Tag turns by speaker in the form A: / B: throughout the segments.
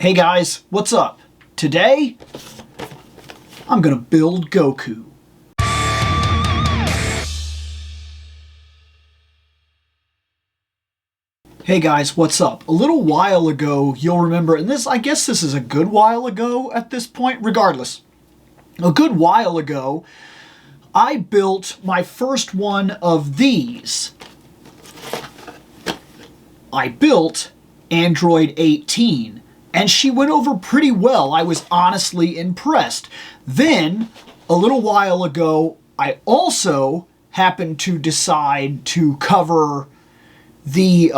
A: Hey guys, what's up? Today, I'm gonna build Goku. Hey guys, what's up? A little while ago, you'll remember, and I guess this is a good while ago at this point, regardless. A good while ago, I built my first one of these. I built Android 18. And she went over pretty well. I was honestly impressed. Then, a little while ago, I also happened to decide to cover the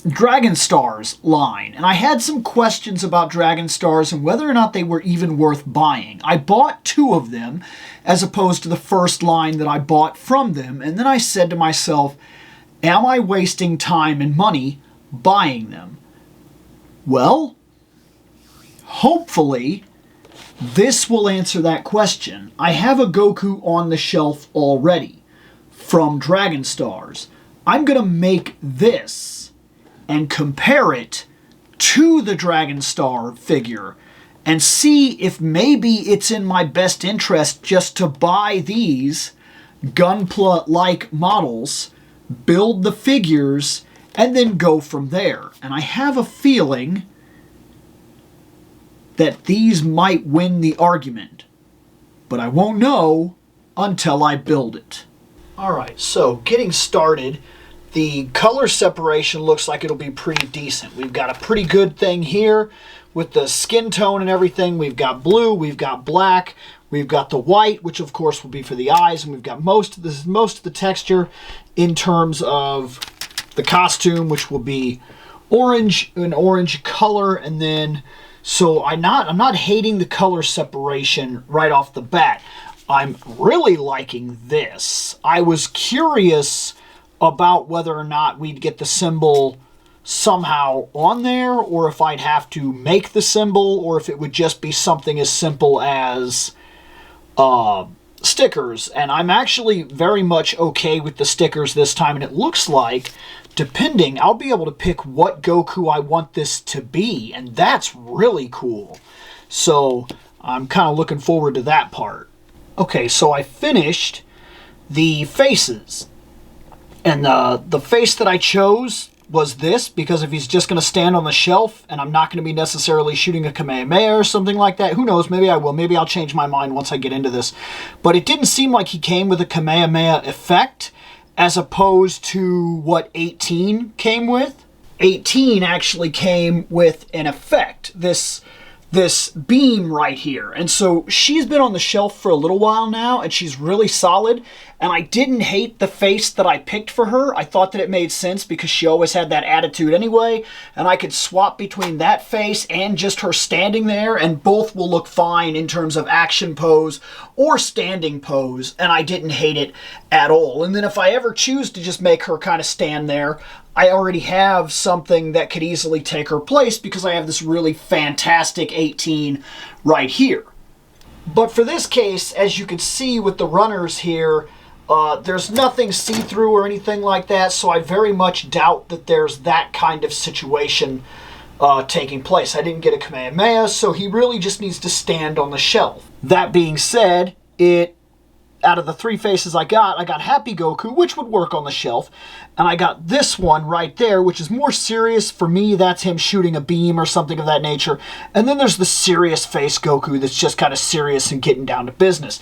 A: Dragon Stars line. And I had some questions about Dragon Stars and whether or not they were even worth buying. I bought 2 of them as opposed to the first line that I bought from them. And then I said to myself, am I wasting time and money buying them? Well, hopefully, this will answer that question. I have a Goku on the shelf already from Dragon Stars. I'm going to make this and compare it to the Dragon Star figure and see if maybe it's in my best interest just to buy these Gunpla-like models, build the figures, and then go from there. And I have a feeling that these might win the argument, but I won't know until I build it. Alright, so getting started, the color separation looks like it'll be pretty decent. We've got a pretty good thing here with the skin tone and everything. We've got blue, we've got black, we've got the white, which of course will be for the eyes, and we've got most of the texture in terms of the costume, which will be orange, an orange color, and then so I'm not hating the color separation right off the bat. I'm really liking this. I was curious about whether or not we'd get the symbol somehow on there, or if I'd have to make the symbol, or if it would just be something as simple as stickers. And I'm actually very much okay with the stickers this time, and it looks like, depending, I'll be able to pick what Goku I want this to be, and that's really cool. So I'm kind of looking forward to that part. Okay, so I finished the faces, and the face that I chose was this, because if he's just going to stand on the shelf and I'm not going to be necessarily shooting a Kamehameha or something like that, who knows, maybe I will. Maybe I'll change my mind once I get into this. But it didn't seem like he came with a Kamehameha effect as opposed to what 18 came with. 18 actually came with an effect, this beam right here. And so she's been on the shelf for a little while now, and she's really solid. And I didn't hate the face that I picked for her. I thought that it made sense because she always had that attitude anyway. And I could swap between that face and just her standing there, and both will look fine in terms of action pose or standing pose. And I didn't hate it at all. And then if I ever choose to just make her kind of stand there, I already have something that could easily take her place because I have this really fantastic 18 right here. But for this case, as you can see with the runners here, there's nothing see-through or anything like that, so I very much doubt that there's that kind of situation taking place. I didn't get a Kamehameha, so he really just needs to stand on the shelf. That being said, out of the 3 faces I got Happy Goku, which would work on the shelf, and I got this one right there, which is more serious. For me, that's him shooting a beam or something of that nature. And then there's the serious face Goku that's just kind of serious and getting down to business.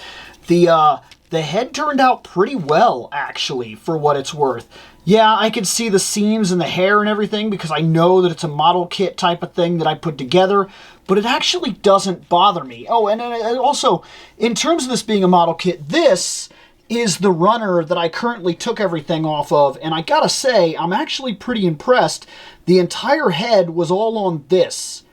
A: The head turned out pretty well, actually, for what it's worth. Yeah, I can see the seams and the hair and everything because I know that it's a model kit type of thing that I put together, but it actually doesn't bother me. Oh, and also, in terms of this being a model kit, this is the runner that I currently took everything off of, and I gotta say, I'm actually pretty impressed. The entire head was all on this.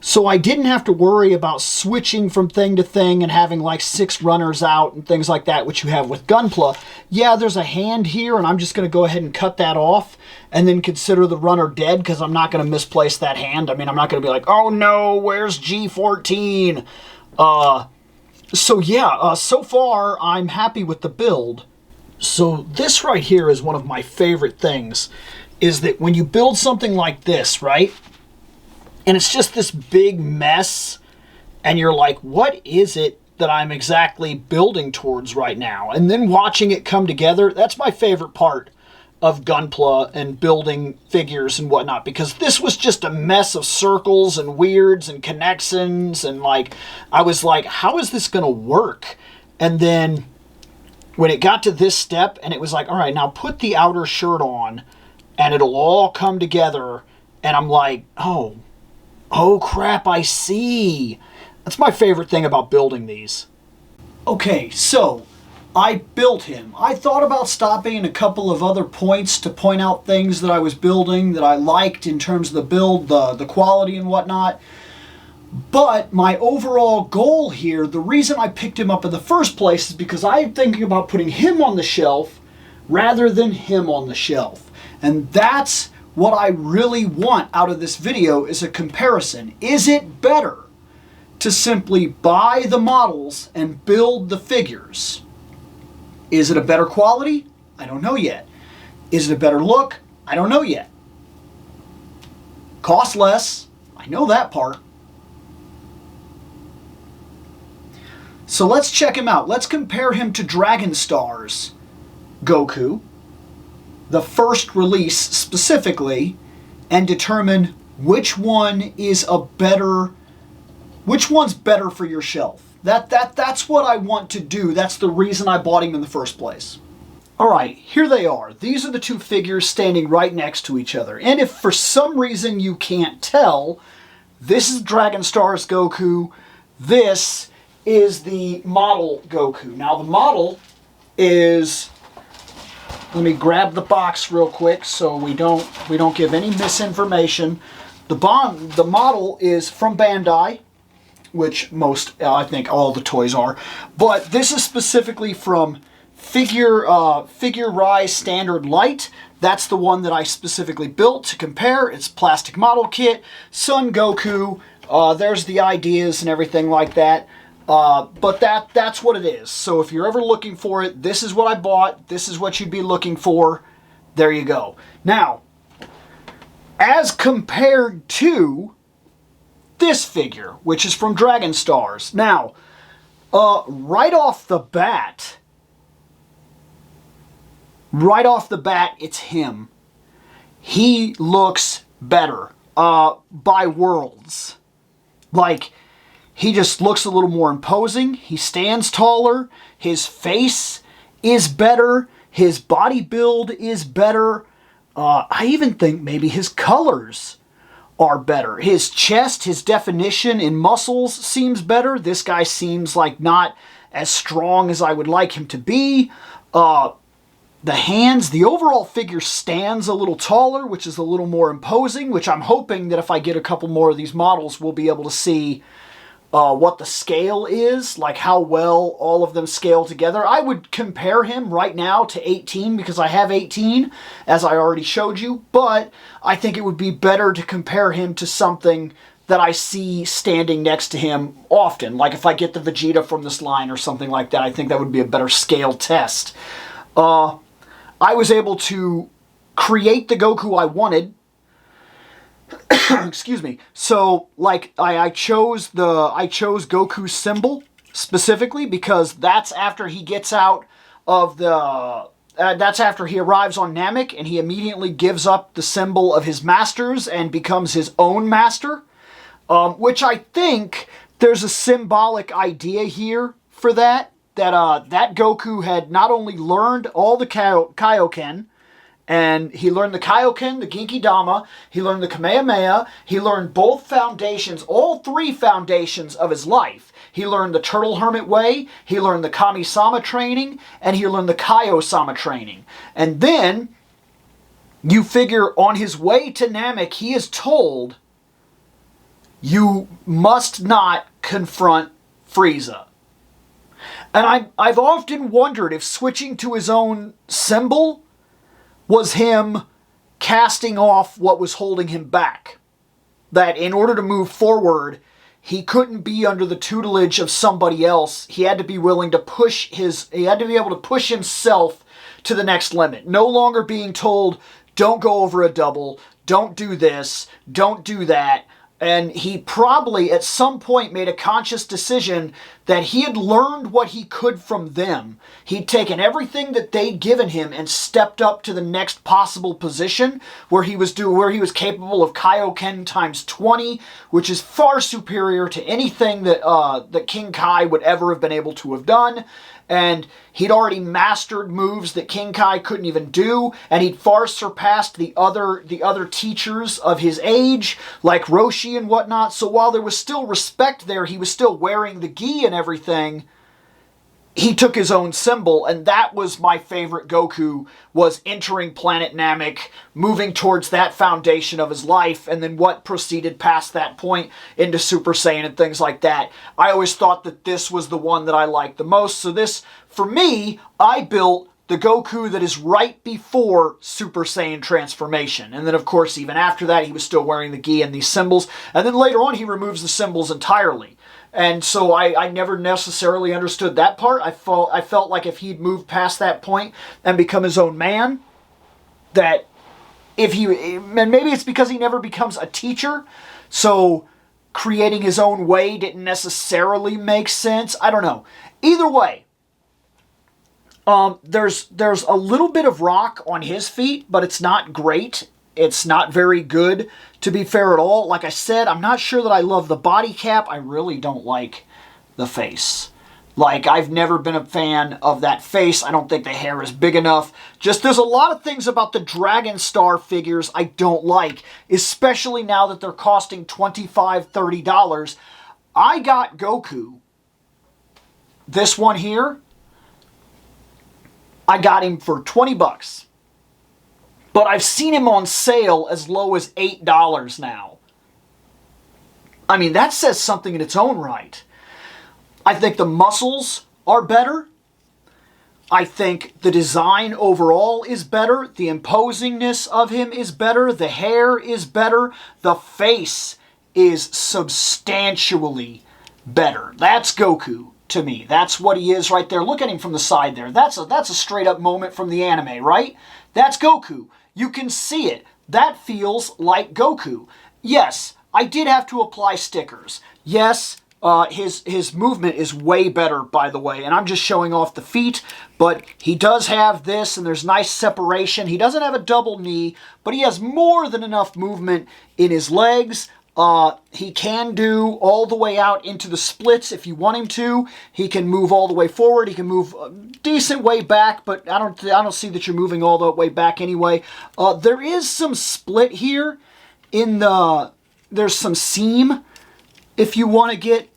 A: So I didn't have to worry about switching from thing to thing and having like 6 runners out and things like that, which you have with Gunpla. Yeah, there's a hand here, and I'm just going to go ahead and cut that off and then consider the runner dead because I'm not going to misplace that hand. I mean, I'm not going to be like, oh no, where's G14? So yeah, so far I'm happy with the build. So this right here is one of my favorite things, is that when you build something like this, right? And it's just this big mess. And you're like, what is it that I'm exactly building towards right now? And then watching it come together, that's my favorite part of Gunpla and building figures and whatnot, because this was just a mess of circles and weirds and connections, and like, I was like, how is this gonna work? And then when it got to this step and it was like, all right, now put the outer shirt on and it'll all come together, and I'm like, oh crap, I see. That's my favorite thing about building these. Okay, so I built him. I thought about stopping in a couple of other points to point out things that I was building that I liked in terms of the build, the quality and whatnot. But my overall goal here, the reason I picked him up in the first place, is because I'm thinking about putting him on the shelf rather than him on the shelf. And that's what I really want out of this video, is a comparison. Is it better to simply buy the models and build the figures? Is it a better quality? I don't know yet. Is it a better look? I don't know yet. Cost less? I know that part. So let's check him out. Let's compare him to Dragon Star's Goku, the first release specifically, and determine which one is which one's better for your shelf. That's what I want to do. That's the reason I bought him in the first place. Alright, here they are. These are the two figures standing right next to each other. And if for some reason you can't tell, this is Dragon Star's Goku. This is the model Goku. Now the model is... Let me grab the box real quick so we don't give any misinformation. The model is from Bandai, which most, I think all the toys are. But this is specifically from Figure Rise Standard Light. That's the one that I specifically built to compare. It's plastic model kit, Son Goku. There's the ideas and everything like that. But that's what it is. So if you're ever looking for it, this is what I bought. This is what you'd be looking for. There you go. Now, as compared to this figure, which is from Dragon Stars. Now, right off the bat, it's him. He looks better, by worlds. Like, he just looks a little more imposing. He stands taller. His face is better. His body build is better. I even think maybe his colors are better. His chest, his definition in muscles seems better. This guy seems like not as strong as I would like him to be. The hands, the overall figure stands a little taller, which is a little more imposing, which I'm hoping that if I get a couple more of these models, we'll be able to see what the scale is, like how well all of them scale together. I would compare him right now to 18 because I have 18, as I already showed you, but I think it would be better to compare him to something that I see standing next to him often. Like if I get the Vegeta from this line or something like that, I think that would be a better scale test. I was able to create the Goku I wanted. Excuse me. So, like, I chose Goku's symbol specifically because that's after he gets out of the... that's after he arrives on Namek and he immediately gives up the symbol of his masters and becomes his own master. Which I think there's a symbolic idea here for that. That Goku had not only learned all the Kaioken, and he learned the Kaioken, the Genki Dama, he learned the Kamehameha, he learned both foundations, all three foundations of his life. He learned the Turtle Hermit Way, he learned the Kami-sama training, and he learned the Kaio-sama training. And then, you figure on his way to Namek, he is told, you must not confront Frieza. And I've often wondered if switching to his own symbol was him casting off what was holding him back. That in order to move forward, he couldn't be under the tutelage of somebody else. He had to be willing to he had to be able to push himself to the next limit. No longer being told, don't go over a double, don't do this, don't do that. And he probably at some point made a conscious decision that he had learned what he could from them. He'd taken everything that they'd given him and stepped up to the next possible position where he was capable of Kaioken times 20, which is far superior to anything that that King Kai would ever have been able to have done. And he'd already mastered moves that King Kai couldn't even do, and he'd far surpassed the other teachers of his age, like Roshi and whatnot. So while there was still respect there, he was still wearing the gi and everything. He took his own symbol, and that was my favorite Goku, was entering Planet Namek, moving towards that foundation of his life, and then what proceeded past that point into Super Saiyan and things like that. I always thought that this was the one that I liked the most, so this, for me, I built the Goku that is right before Super Saiyan transformation. And then, of course, even after that, he was still wearing the gi and these symbols, and then later on, he removes the symbols entirely. And so I never necessarily understood that part. I felt like if he'd moved past that point and become his own man, that if he, and maybe it's because he never becomes a teacher, so creating his own way didn't necessarily make sense. I don't know. Either way, there's a little bit of rock on his feet, but it's not great. It's not very good, to be fair at all. Like I said, I'm not sure that I love the body cap. I really don't like the face. Like, I've never been a fan of that face. I don't think the hair is big enough. Just, there's a lot of things about the Dragon Star figures I don't like, especially now that they're costing $25, $30. I got Goku. This one here, I got him for 20 bucks. But I've seen him on sale as low as $8 now. I mean, that says something in its own right. I think the muscles are better. I think the design overall is better. The imposingness of him is better. The hair is better. The face is substantially better. That's Goku to me. That's what he is right there. Look at him from the side there. That's a straight up moment from the anime, right? That's Goku. You can see it. That feels like Goku. Yes, I did have to apply stickers. Yes, his movement is way better, by the way, and I'm just showing off the feet, but he does have this, and there's nice separation. He doesn't have a double knee, but he has more than enough movement in his legs. He can do all the way out into the splits if you want him to. He can move all the way forward. He can move a decent way back, but I don't see that you're moving all the way back anyway. There is some split here in there's some seam if you want to get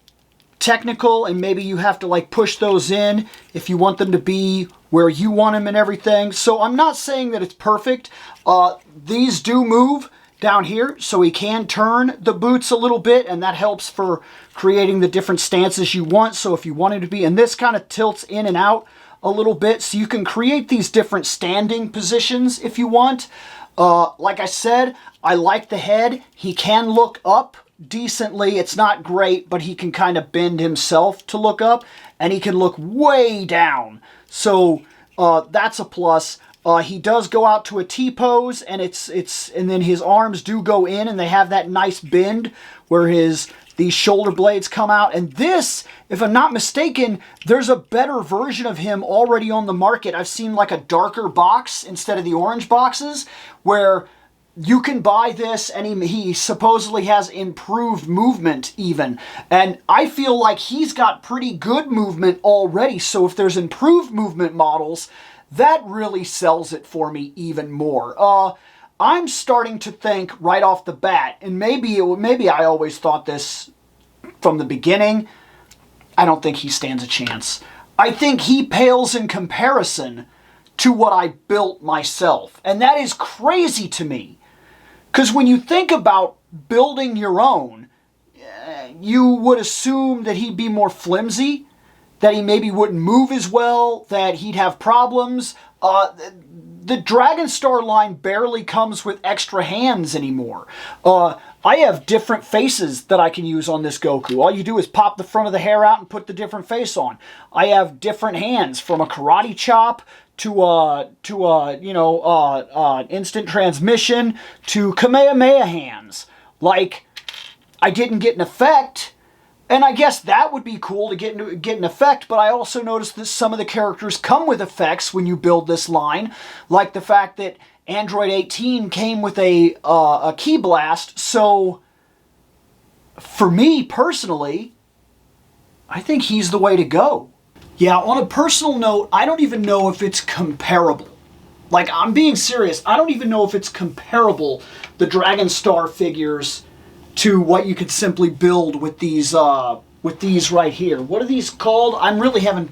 A: technical, and maybe you have to like push those in if you want them to be where you want them and everything. So I'm not saying that it's perfect. These do move down here, so he can turn the boots a little bit, and that helps for creating the different stances you want. So if you want him to be, and this kind of tilts in and out a little bit, so you can create these different standing positions if you want. Like I said, I like the head. He can look up decently. It's not great, but he can kind of bend himself to look up, and he can look way down. So that's a plus. He does go out to a T-pose, and and then his arms do go in, and they have that nice bend where these shoulder blades come out. And this, if I'm not mistaken, there's a better version of him already on the market. I've seen like a darker box instead of the orange boxes, where you can buy this, and he supposedly has improved movement even. And I feel like he's got pretty good movement already, so if there's improved movement models, that really sells it for me even more. I'm starting to think right off the bat, and maybe I always thought this from the beginning, I don't think he stands a chance. I think he pales in comparison to what I built myself. And that is crazy to me. Because when you think about building your own, you would assume that he'd be more flimsy, that he maybe wouldn't move as well, that he'd have problems. The Dragon Star line barely comes with extra hands anymore. I have different faces that I can use on this Goku. All you do is pop the front of the hair out and put the different face on. I have different hands, from a karate chop to instant transmission to Kamehameha hands. Like, I didn't get an effect, and I guess that would be cool to get an effect, but I also noticed that some of the characters come with effects when you build this line, like the fact that Android 18 came with a key blast, so for me personally, I think he's the way to go. Yeah, on a personal note, I don't even know if it's comparable. Like, I'm being serious. I don't even know if it's comparable, the Dragon Star figures, to what you could simply build with these right here. What are these called? I'm really having...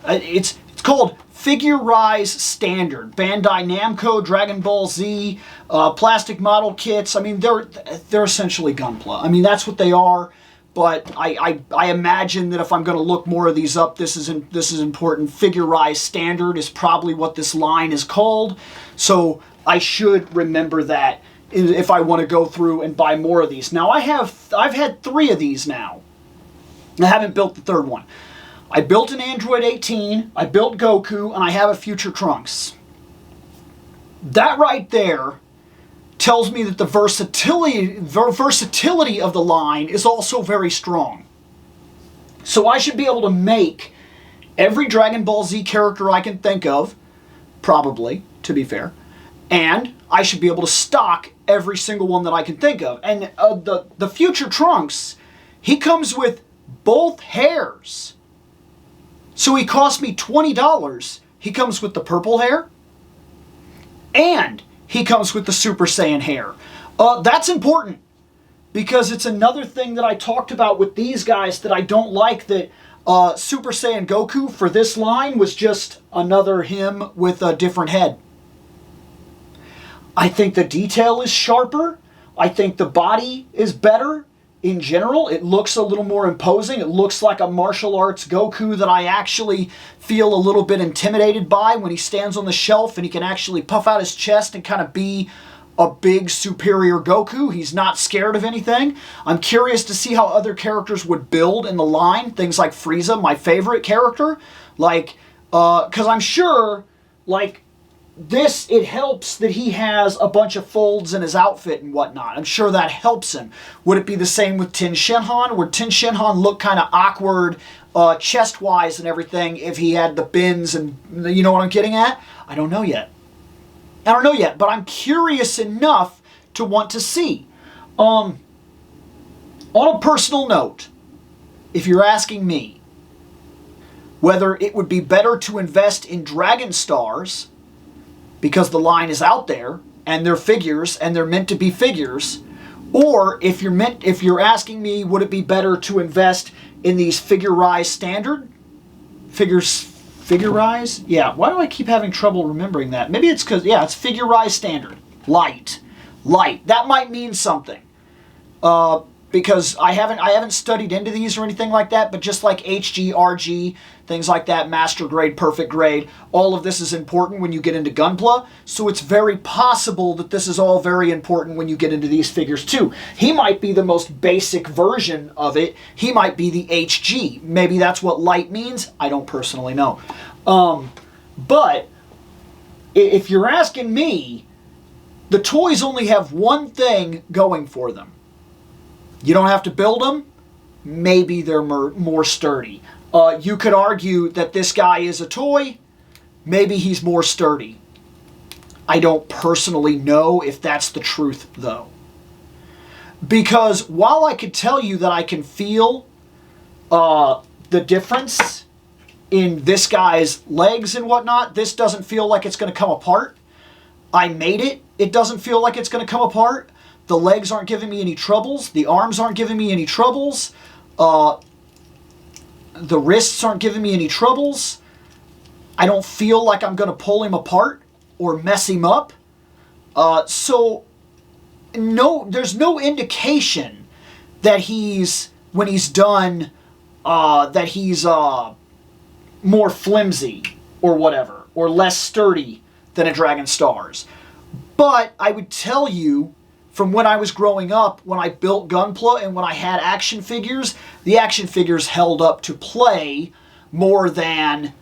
A: it's called Figure Rise Standard. Bandai Namco, Dragon Ball Z, plastic model kits. I mean, they're essentially Gunpla. I mean, that's what they are. But I imagine that if I'm going to look more of these up, this is important. Figure Rise Standard is probably what this line is called. So I should remember that if I want to go through and buy more of these. Now I've had 3 of these now. I haven't built the 3rd one. I built an Android 18, I built Goku, and I have a Future Trunks. That right there tells me that the versatility of the line is also very strong. So I should be able to make every Dragon Ball Z character I can think of, probably, to be fair, and I should be able to stock every single one that I can think of. And the Future Trunks, he comes with both hairs. So he cost me $20. He comes with the purple hair, and he comes with the Super Saiyan hair. That's important, because it's another thing that I talked about with these guys that I don't like, that Super Saiyan Goku for this line was just another him with a different head. I think the detail is sharper. I think the body is better. In general, it looks a little more imposing. It looks like a martial arts Goku that I actually feel a little bit intimidated by when he stands on the shelf and he can actually puff out his chest and kind of be a big superior Goku. He's not scared of anything. I'm curious to see how other characters would build in the line. Things like Frieza, my favorite character. Like, because I'm sure, like, this, it helps that he has a bunch of folds in his outfit and whatnot. I'm sure that helps him. Would it be the same with Tin Shinhan? Would Tin Shinhan look kind of awkward chest-wise and everything if he had the bins and, you know what I'm getting at? I don't know yet. I don't know yet, but I'm curious enough to want to see. On a personal note, if you're asking me whether it would be better to invest in Dragon Stars because the line is out there and they're figures and they're meant to be figures, or if you're asking me would it be better to invest in these Figure Rise Standard Figure Rise? Yeah, why do I keep having trouble remembering that? Maybe it's because, yeah, it's Figure Rise Standard. Light. That might mean something. Because I haven't studied into these or anything like that, but just like HG, RG, things like that, master grade, perfect grade, all of this is important when you get into Gunpla, so it's very possible that this is all very important when you get into these figures too. He might be the most basic version of it. He might be the HG. Maybe that's what light means. I don't personally know. But if you're asking me, the toys only have one thing going for them. You don't have to build them. Maybe they're more sturdy. You could argue that this guy is a toy. Maybe he's more sturdy. I don't personally know if that's the truth, though. Because while I could tell you that I can feel the difference in this guy's legs and whatnot, this doesn't feel like it's going to come apart. I made it. It doesn't feel like it's going to come apart. The legs aren't giving me any troubles. The arms aren't giving me any troubles. The wrists aren't giving me any troubles. I don't feel like I'm going to pull him apart or mess him up. So, no, there's no indication that when he's done, that he's more flimsy or whatever, or less sturdy than a Dragon Stars. But I would tell you, from when I was growing up, when I built Gunpla and when I had action figures, the action figures held up to play more than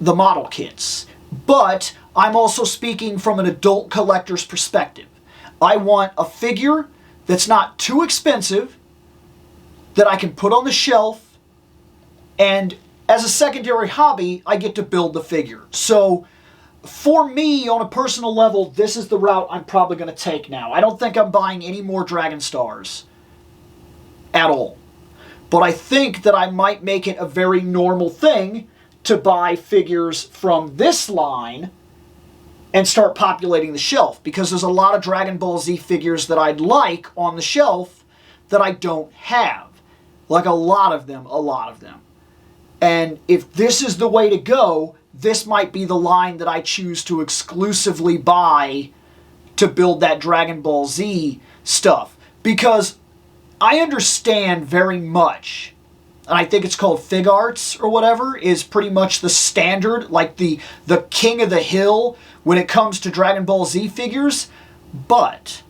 A: the model kits. But I'm also speaking from an adult collector's perspective. I want a figure that's not too expensive, that I can put on the shelf, and as a secondary hobby, I get to build the figure. So for me, on a personal level, this is the route I'm probably going to take now. I don't think I'm buying any more Dragon Stars at all. But I think that I might make it a very normal thing to buy figures from this line and start populating the shelf, because there's a lot of Dragon Ball Z figures that I'd like on the shelf that I don't have. Like a lot of them. And if this is the way to go, this might be the line that I choose to exclusively buy to build that Dragon Ball Z stuff. Because I understand very much, and I think it's called Fig Arts or whatever, is pretty much the standard, like the king of the hill when it comes to Dragon Ball Z figures. But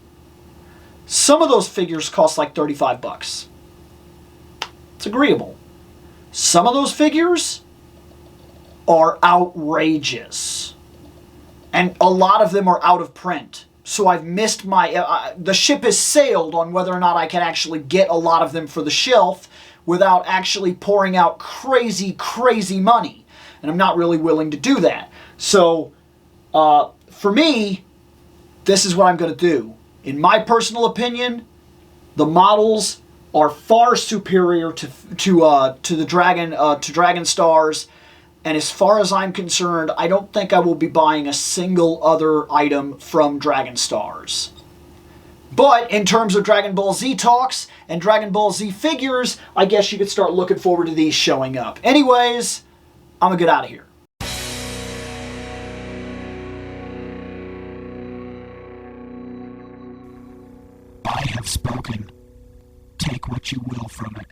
A: some of those figures cost like $35. It's agreeable. Some of those figures are outrageous. And a lot of them are out of print. So I've missed my... the ship has sailed on whether or not I can actually get a lot of them for the shelf without actually pouring out crazy, crazy money. And I'm not really willing to do that. So, for me, this is what I'm going to do. In my personal opinion, the models are far superior to the Dragon Stars. And as far as I'm concerned, I don't think I will be buying a single other item from Dragon Stars. But in terms of Dragon Ball Z talks and Dragon Ball Z figures, I guess you could start looking forward to these showing up. Anyways, I'm going to get out of here.
B: I have spoken. Take what you will from it.